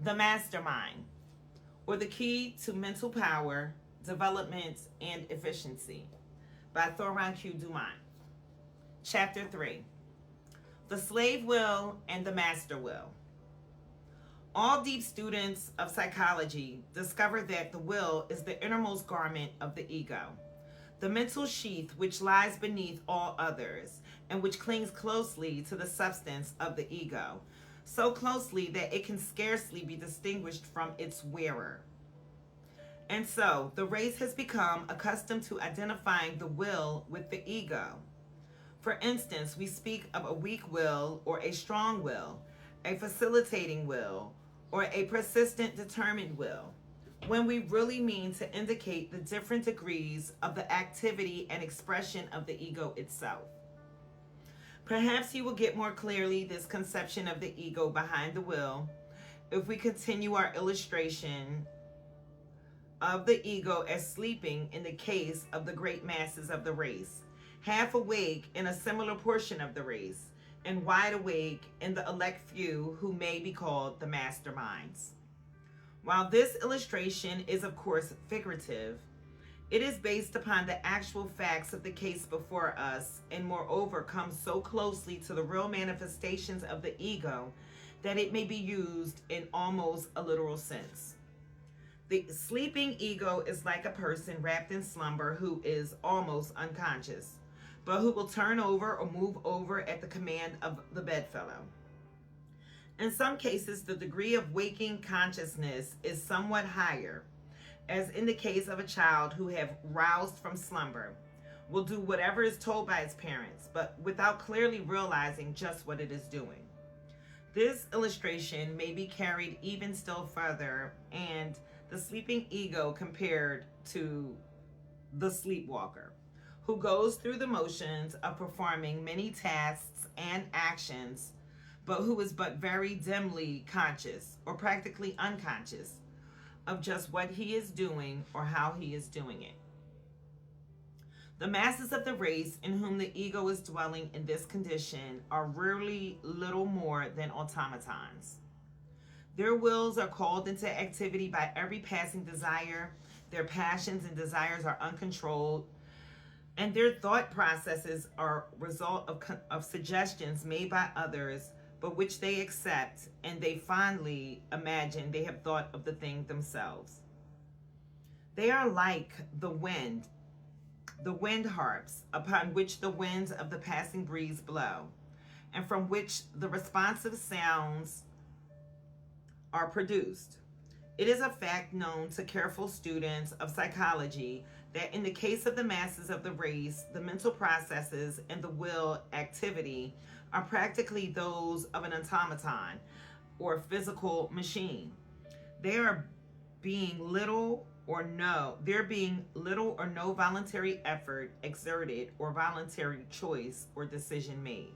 The Mastermind, or The Key to Mental Power, Development, and Efficiency, by Theron Dumont. Chapter 3, The Slave Will and the Master Will. All deep students of psychology discover that the will is the innermost garment of the ego, the mental sheath which lies beneath all others, and which clings closely to the substance of the ego, so closely that it can scarcely be distinguished from its wearer. And so, the race has become accustomed to identifying the will with the ego. For instance, we speak of a weak will or a strong will, a facilitating will, or a persistent, determined will, when we really mean to indicate the different degrees of the activity and expression of the ego itself. Perhaps you will get more clearly this conception of the ego behind the will if we continue our illustration of the ego as sleeping in the case of the great masses of the race, half awake in a similar portion of the race, and wide awake in the elect few who may be called the masterminds. While this illustration is of course figurative, it is based upon the actual facts of the case before us, and moreover comes so closely to the real manifestations of the ego that it may be used in almost a literal sense. The sleeping ego is like a person wrapped in slumber who is almost unconscious, but who will turn over or move over at the command of the bedfellow. In some cases, the degree of waking consciousness is somewhat higher, as in the case of a child who have roused from slumber, will do whatever is told by its parents, but without clearly realizing just what it is doing. This illustration may be carried even still further, and the sleeping ego compared to the sleepwalker, who goes through the motions of performing many tasks and actions, but who is but very dimly conscious, or practically unconscious, of just what he is doing or how he is doing it. The masses of the race in whom the ego is dwelling in this condition are really little more than automatons. Their wills are called into activity by every passing desire, their passions and desires are uncontrolled, and their thought processes are a result of suggestions made by others, but which they accept, and they fondly imagine they have thought of the thing themselves. They are like the wind harps upon which the winds of the passing breeze blow, and from which the responsive sounds are produced. It is a fact known to careful students of psychology that in the case of the masses of the race, the mental processes and the will activity are practically those of an automaton or physical machine. There being little or no voluntary effort exerted or voluntary choice or decision made.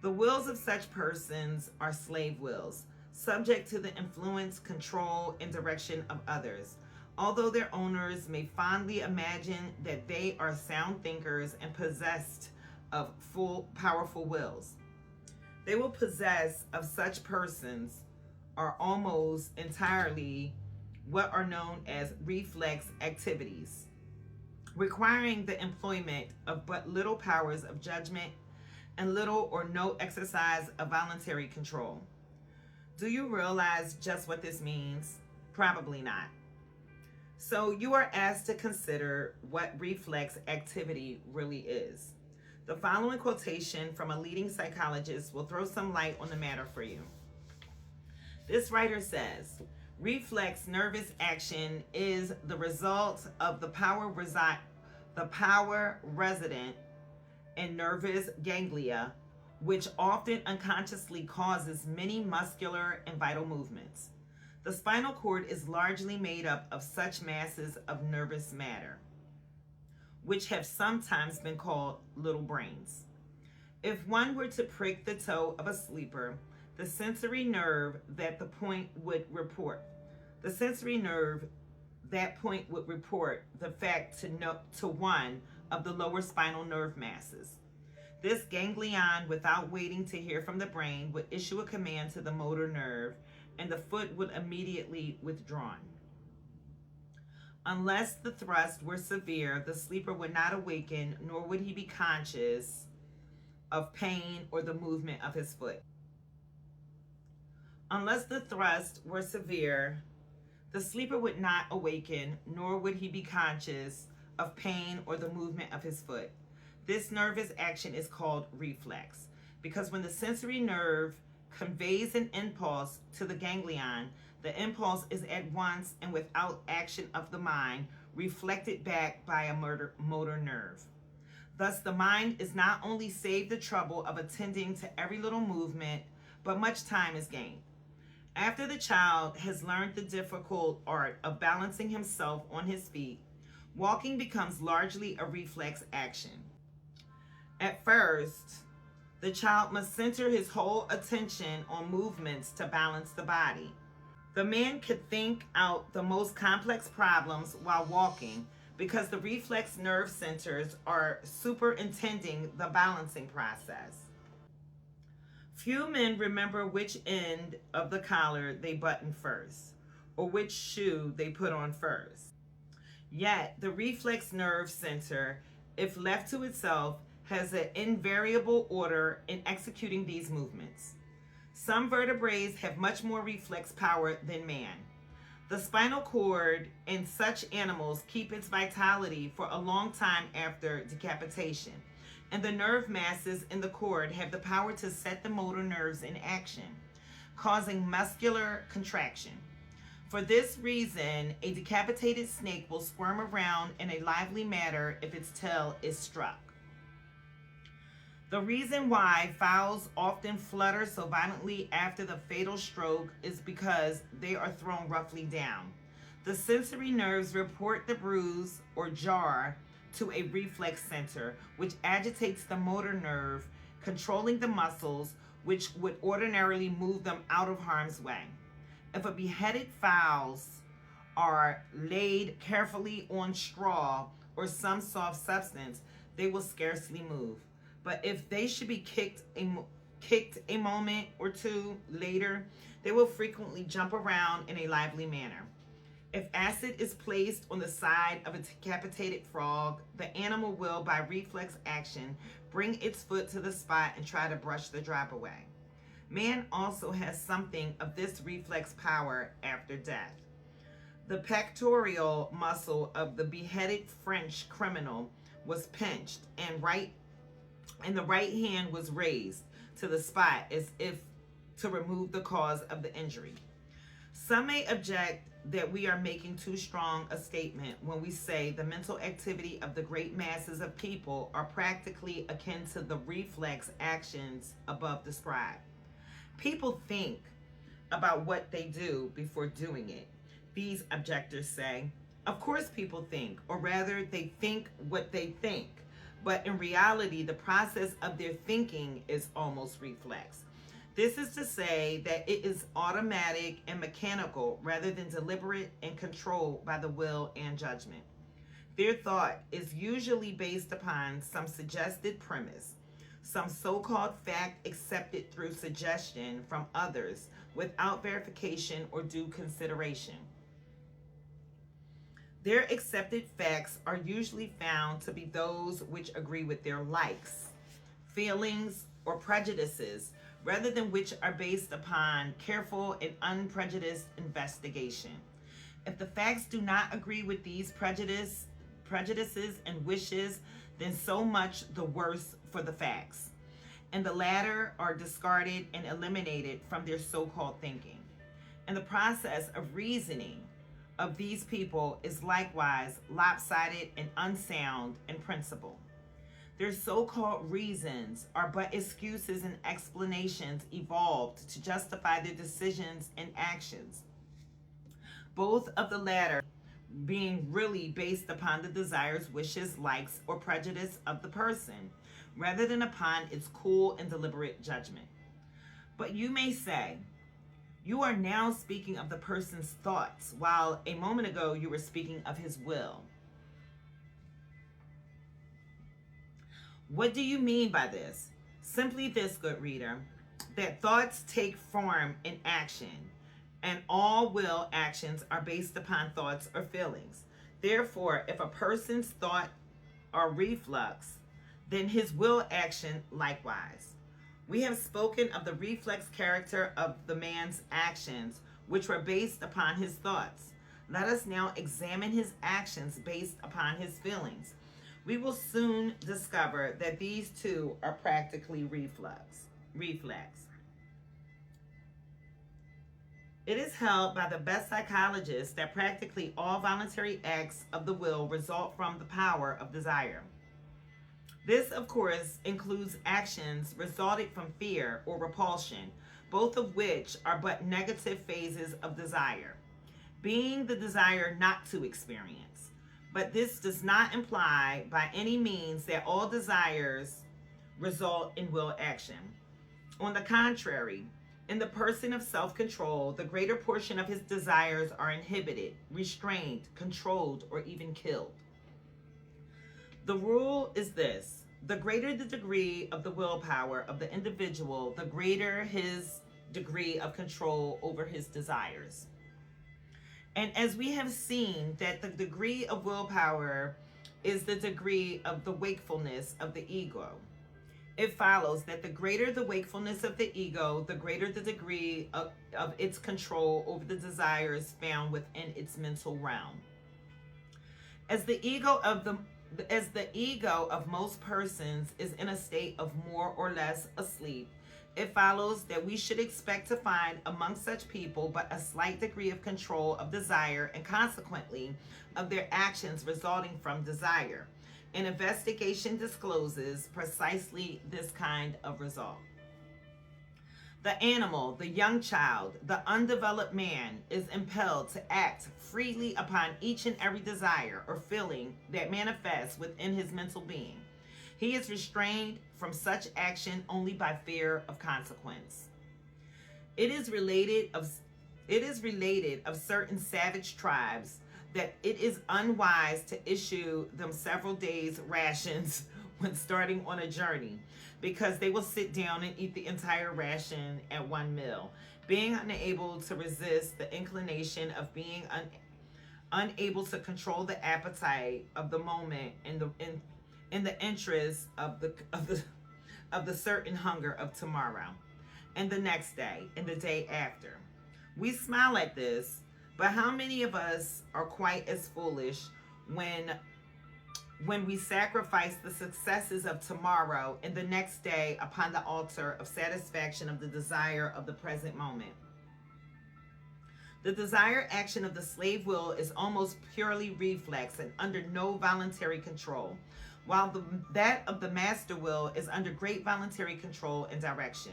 The wills of such persons are slave wills, subject to the influence, control, and direction of others, although their owners may fondly imagine that they are sound thinkers and possessed of full, powerful wills. They will possess of such persons are almost entirely what are known as reflex activities, requiring the employment of but little powers of judgment and little or no exercise of voluntary control. Do you realize just what this means? Probably not. So you are asked to consider what reflex activity really is. The following quotation from a leading psychologist will throw some light on the matter for you. This writer says, reflex nervous action is the result of the power resident in nervous ganglia, which often unconsciously causes many muscular and vital movements. The spinal cord is largely made up of such masses of nervous matter, which have sometimes been called little brains. If one were to prick the toe of a sleeper, the sensory nerve that point would report the fact to one of the lower spinal nerve masses. This ganglion, without waiting to hear from the brain, would issue a command to the motor nerve, and the foot would immediately withdraw. Unless the thrust were severe, the sleeper would not awaken, nor would he be conscious of pain or the movement of his foot. Unless the thrust were severe, the sleeper would not awaken, nor would he be conscious of pain or the movement of his foot. This nervous action is called reflex, because when the sensory nerve conveys an impulse to the ganglion, the impulse is at once and without action of the mind reflected back by a motor nerve. Thus, the mind is not only saved the trouble of attending to every little movement, but much time is gained. After the child has learned the difficult art of balancing himself on his feet, walking becomes largely a reflex action. At first, the child must center his whole attention on movements to balance the body. The man could think out the most complex problems while walking because the reflex nerve centers are superintending the balancing process. Few men remember which end of the collar they button first, or which shoe they put on first. Yet, the reflex nerve center, if left to itself, has an invariable order in executing these movements. Some vertebrates have much more reflex power than man. The spinal cord in such animals keep its vitality for a long time after decapitation, and the nerve masses in the cord have the power to set the motor nerves in action, causing muscular contraction. For this reason, a decapitated snake will squirm around in a lively manner if its tail is struck. The reason why fowls often flutter so violently after the fatal stroke is because they are thrown roughly down. The sensory nerves report the bruise or jar to a reflex center, which agitates the motor nerve, controlling the muscles which would ordinarily move them out of harm's way. If a beheaded fowls are laid carefully on straw or some soft substance, they will scarcely move. But if they should be kicked a moment or two later, they will frequently jump around in a lively manner. If acid is placed on the side of a decapitated frog, the animal will, by reflex action, bring its foot to the spot and try to brush the drop away. Man also has something of this reflex power after death. The pectoral muscle of the beheaded French criminal was pinched, and the right hand was raised to the spot as if to remove the cause of the injury. Some may object that we are making too strong a statement when we say the mental activity of the great masses of people are practically akin to the reflex actions above described. People think about what they do before doing it. These objectors say, of course people think, or rather they think what they think. But in reality, the process of their thinking is almost reflex. This is to say that it is automatic and mechanical rather than deliberate and controlled by the will and judgment. Their thought is usually based upon some suggested premise, some so-called fact accepted through suggestion from others without verification or due consideration. Their accepted facts are usually found to be those which agree with their likes, feelings, or prejudices, rather than which are based upon careful and unprejudiced investigation. If the facts do not agree with these prejudices and wishes, then so much the worse for the facts, and the latter are discarded and eliminated from their so-called thinking. And the process of reasoning of these people is likewise lopsided and unsound in principle. Their so-called reasons are but excuses and explanations evolved to justify their decisions and actions, both of the latter being really based upon the desires, wishes, likes, or prejudice of the person, rather than upon its cool and deliberate judgment. But you may say, you are now speaking of the person's thoughts, while a moment ago you were speaking of his will. What do you mean by this? Simply this, good reader, that thoughts take form in action, and all will actions are based upon thoughts or feelings. Therefore, if a person's thought are reflex, then his will action likewise. We have spoken of the reflex character of the man's actions, which were based upon his thoughts. Let us now examine his actions based upon his feelings. We will soon discover that these two are practically reflex. It is held by the best psychologists that practically all voluntary acts of the will result from the power of desire. This, of course, includes actions resulting from fear or repulsion, both of which are but negative phases of desire, being the desire not to experience. But this does not imply by any means that all desires result in will action. On the contrary, in the person of self-control, the greater portion of his desires are inhibited, restrained, controlled, or even killed. The rule is this: the greater the degree of the willpower of the individual, the greater his degree of control over his desires. And as we have seen that the degree of willpower is the degree of the wakefulness of the ego, it follows that the greater the wakefulness of the ego, the greater the degree of its control over the desires found within its mental realm. As the ego of most persons is in a state of more or less asleep, it follows that we should expect to find among such people but a slight degree of control of desire and consequently of their actions resulting from desire. An investigation discloses precisely this kind of result. The animal, the young child, the undeveloped man is impelled to act freely upon each and every desire or feeling that manifests within his mental being. He is restrained from such action only by fear of consequence. It is related of certain savage tribes that it is unwise to issue them several days' rations when starting on a journey, because they will sit down and eat the entire ration at one meal, being unable to resist the inclination of being unable to control the appetite of the moment in the interest of the certain hunger of tomorrow and the next day and the day after. We smile at this, but how many of us are quite as foolish when we sacrifice the successes of tomorrow and the next day upon the altar of satisfaction of the desire of the present moment? The desire action of the slave will is almost purely reflex and under no voluntary control, while that of the master will is under great voluntary control and direction.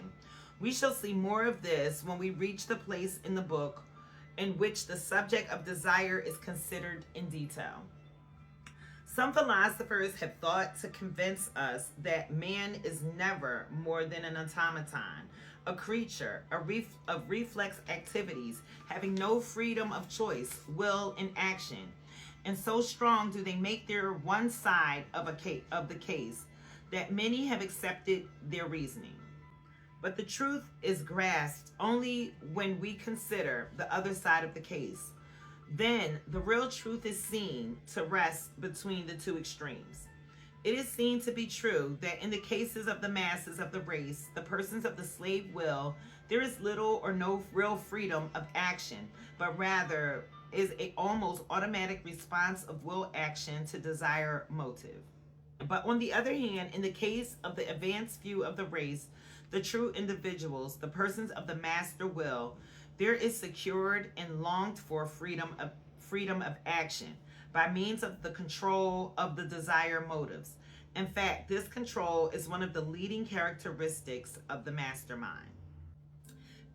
We shall see more of this when we reach the place in the book in which the subject of desire is considered in detail. Some philosophers have thought to convince us that man is never more than an automaton, a creature of reflex activities, having no freedom of choice, will, and action. And so strong do they make their one side of the case that many have accepted their reasoning. But the truth is grasped only when we consider the other side of the case. Then the real truth is seen to rest between the two extremes. It is seen to be true that in the cases of the masses of the race, the persons of the slave will, there is little or no real freedom of action, but rather is an almost automatic response of will action to desire motive. But on the other hand, in the case of the advanced few of the race, the true individuals, the persons of the master will, there is secured and longed for freedom of action by means of the control of the desire motives. In fact, this control is one of the leading characteristics of the mastermind.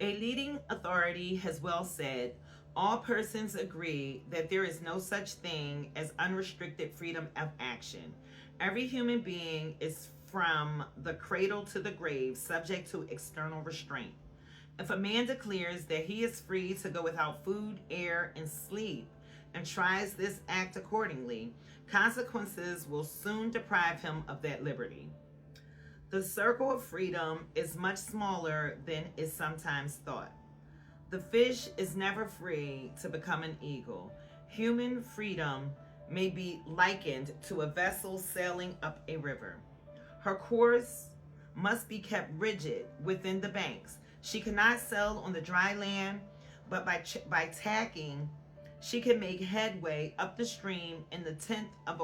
A leading authority has well said, all persons agree that there is no such thing as unrestricted freedom of action. Every human being is from the cradle to the grave subject to external restraint. If a man declares that he is free to go without food, air, and sleep, and tries this act accordingly, consequences will soon deprive him of that liberty. The circle of freedom is much smaller than is sometimes thought. The fish is never free to become an eagle. Human freedom may be likened to a vessel sailing up a river. Her course must be kept rigid within the banks. She cannot sail on the dry land, but by tacking, she can make headway up the stream in the tenth of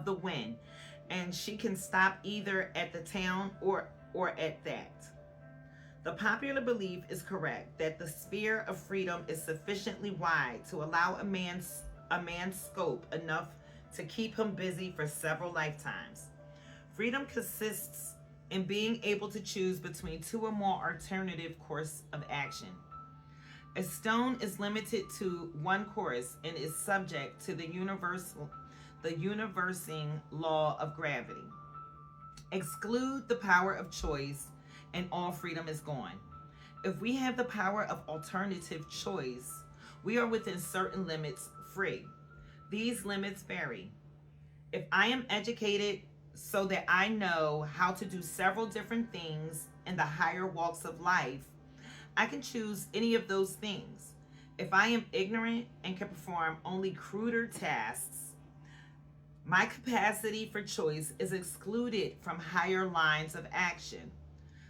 the wind, and she can stop either at the town or at that. The popular belief is correct that the sphere of freedom is sufficiently wide to allow a man's scope enough to keep him busy for several lifetimes. Freedom consists in being able to choose between two or more alternative courses of action. A stone is limited to one course and is subject to the universing law of gravity. Exclude the power of choice and all freedom is gone. If we have the power of alternative choice, we are within certain limits free. These limits vary. If I am educated so that I know how to do several different things in the higher walks of life, I can choose any of those things. If I am ignorant and can perform only cruder tasks, my capacity for choice is excluded from higher lines of action.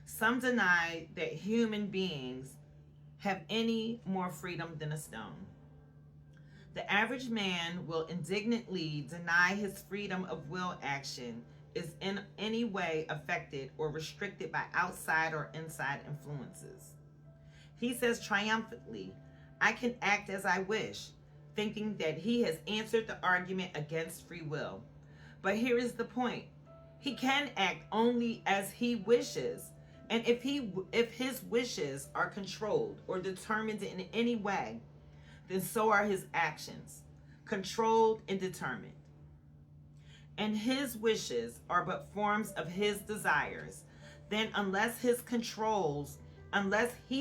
Some deny that human beings have any more freedom than a stone. The average man will indignantly deny his freedom of will action is in any way affected or restricted by outside or inside influences. He says triumphantly, I can act as I wish, thinking that he has answered the argument against free will. But here is the point. He can act only as he wishes. And if his wishes are controlled or determined in any way, then so are his actions, controlled and determined. And his wishes are but forms of his desires. Then unless he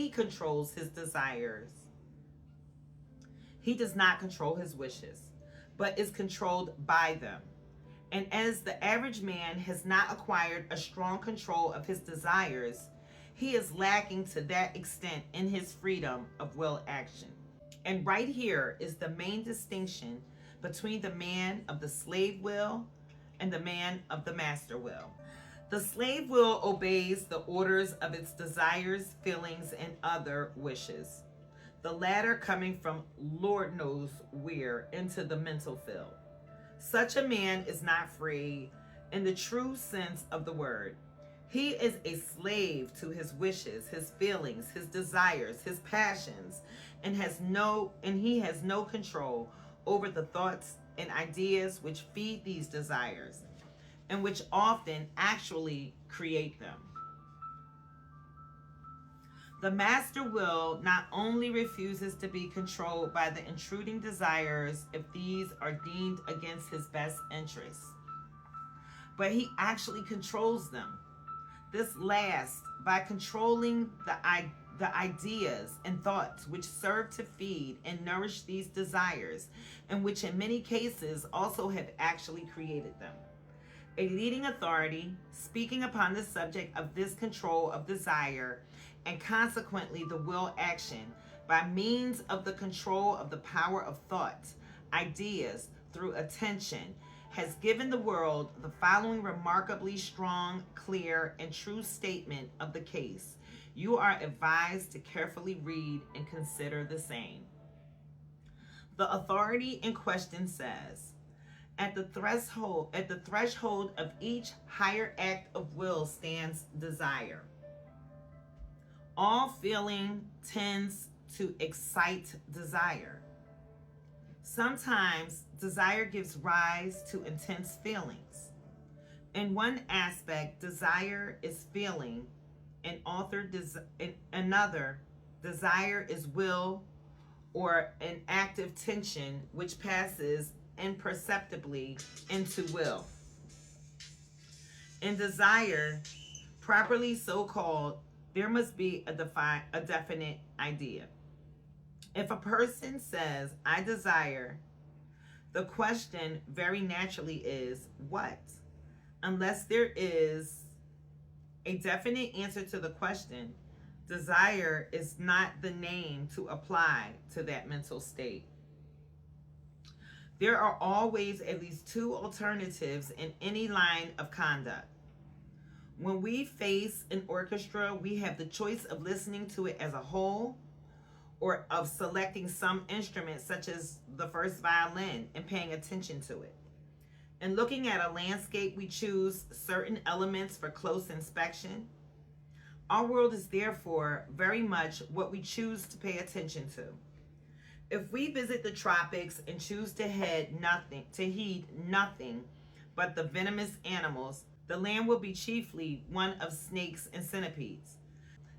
controls his desires, he does not control his wishes, but is controlled by them. And as the average man has not acquired a strong control of his desires, he is lacking to that extent in his freedom of will action. And right here is the main distinction between the man of the slave will and the man of the master will. The slave will obeys the orders of its desires, feelings, and other wishes, the latter coming from Lord knows where into the mental field. Such a man is not free in the true sense of the word. He is a slave to his wishes, his feelings, his desires, his passions, and he has no control over the thoughts and ideas which feed these desires and which often actually create them. The master will not only refuses to be controlled by the intruding desires if these are deemed against his best interests, but he actually controls them. This last by controlling the ideas and thoughts which serve to feed and nourish these desires, and which in many cases also have actually created them. A leading authority speaking upon the subject of this control of desire and consequently the will action by means of the control of the power of thought, ideas through attention, has given the world the following remarkably strong, clear, and true statement of the case. You are advised to carefully read and consider the same. The authority in question says, at the threshold of each higher act of will stands desire. All feeling tends to excite desire. Sometimes desire gives rise to intense feelings. In one aspect, desire is feeling, in another, desire is will or an active tension which passes imperceptibly into will. In desire, properly so called, there must be a definite idea. If a person says, I desire, the question very naturally is, what? Unless there is a definite answer to the question, Desire is not the name to apply to that mental state. There are always at least two alternatives in any line of conduct. When we face an orchestra, we have the choice of listening to it as a whole or of selecting some instrument such as the first violin and paying attention to it. In looking at a landscape, we choose certain elements for close inspection. Our world is therefore very much what we choose to pay attention to. If we visit the tropics and choose to heed nothing but the venomous animals, the land will be chiefly one of snakes and centipedes.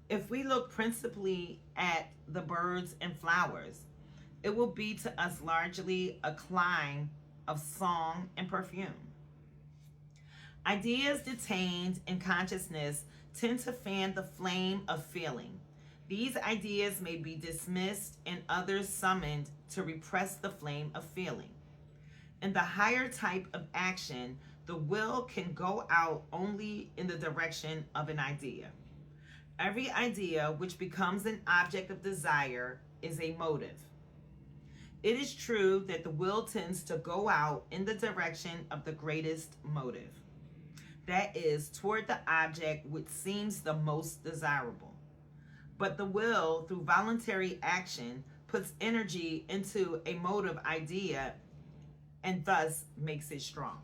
If we look principally at the birds and flowers, it will be to us largely a clime of song and perfume. Ideas detained in consciousness tend to fan the flame of feeling. These ideas may be dismissed and others summoned to repress the flame of feeling. In the higher type of action, the will can go out only in the direction of an idea. Every idea which becomes an object of desire is a motive. It is true that the will tends to go out in the direction of the greatest motive, that is, toward the object which seems the most desirable. But the will, through voluntary action, puts energy into a motive idea and thus makes it strong.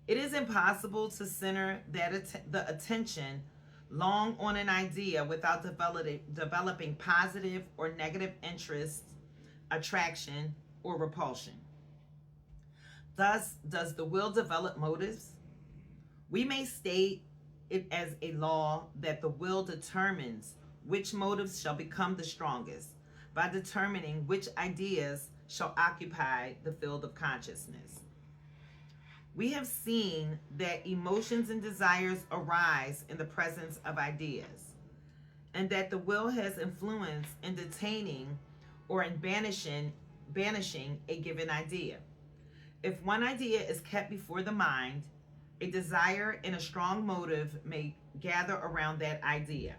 It is impossible to center the attention long on an idea without developing positive or negative interest, attraction, or repulsion. Thus, does the will develop motives? We may state it as a law that the will determines which motives shall become the strongest by determining which ideas shall occupy the field of consciousness. We have seen that emotions and desires arise in the presence of ideas, and that the will has influence in detaining or in banishing a given idea. If one idea is kept before the mind, a desire and a strong motive may gather around that idea.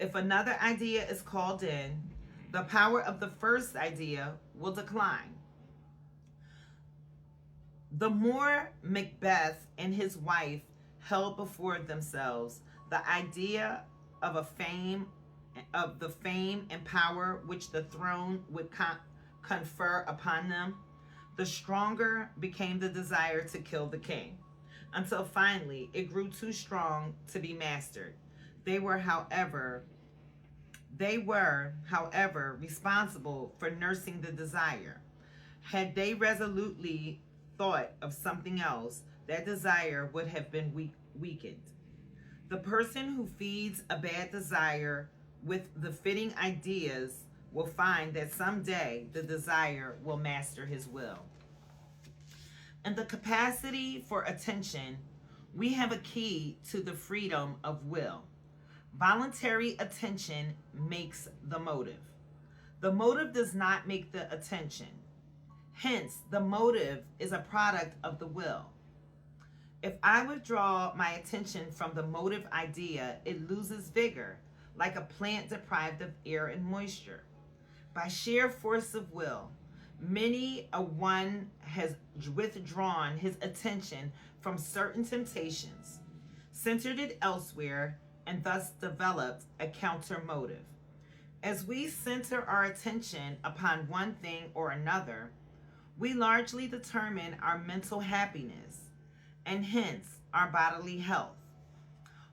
If another idea is called in, the power of the first idea will decline. The more Macbeth and his wife held before themselves the idea of the fame and power which the throne would confer upon them, the stronger became the desire to kill the king, until finally it grew too strong to be mastered. They were, however, responsible for nursing the desire. Had they resolutely thought of something else, that desire would have been weakened. The person who feeds a bad desire with the fitting ideas will find that someday the desire will master his will. In the capacity for attention, we have a key to the freedom of will. Voluntary attention makes the motive. The motive does not make the attention. Hence, the motive is a product of the will. If I withdraw my attention from the motive idea, it loses vigor, like a plant deprived of air and moisture. By sheer force of will, many a one has withdrawn his attention from certain temptations, centered it elsewhere, and thus developed a counter motive. As we center our attention upon one thing or another, we largely determine our mental happiness and hence our bodily health.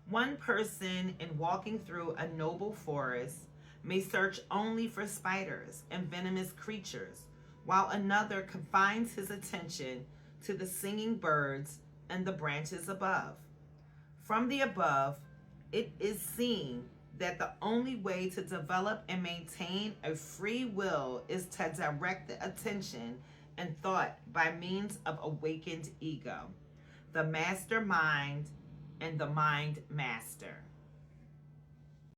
One person, in walking through a noble forest, may search only for spiders and venomous creatures, while another confines his attention to the singing birds and the branches above. From the above, it is seen that the only way to develop and maintain a free will is to direct the attention and thought by means of awakened ego, the master mind, and the mind master.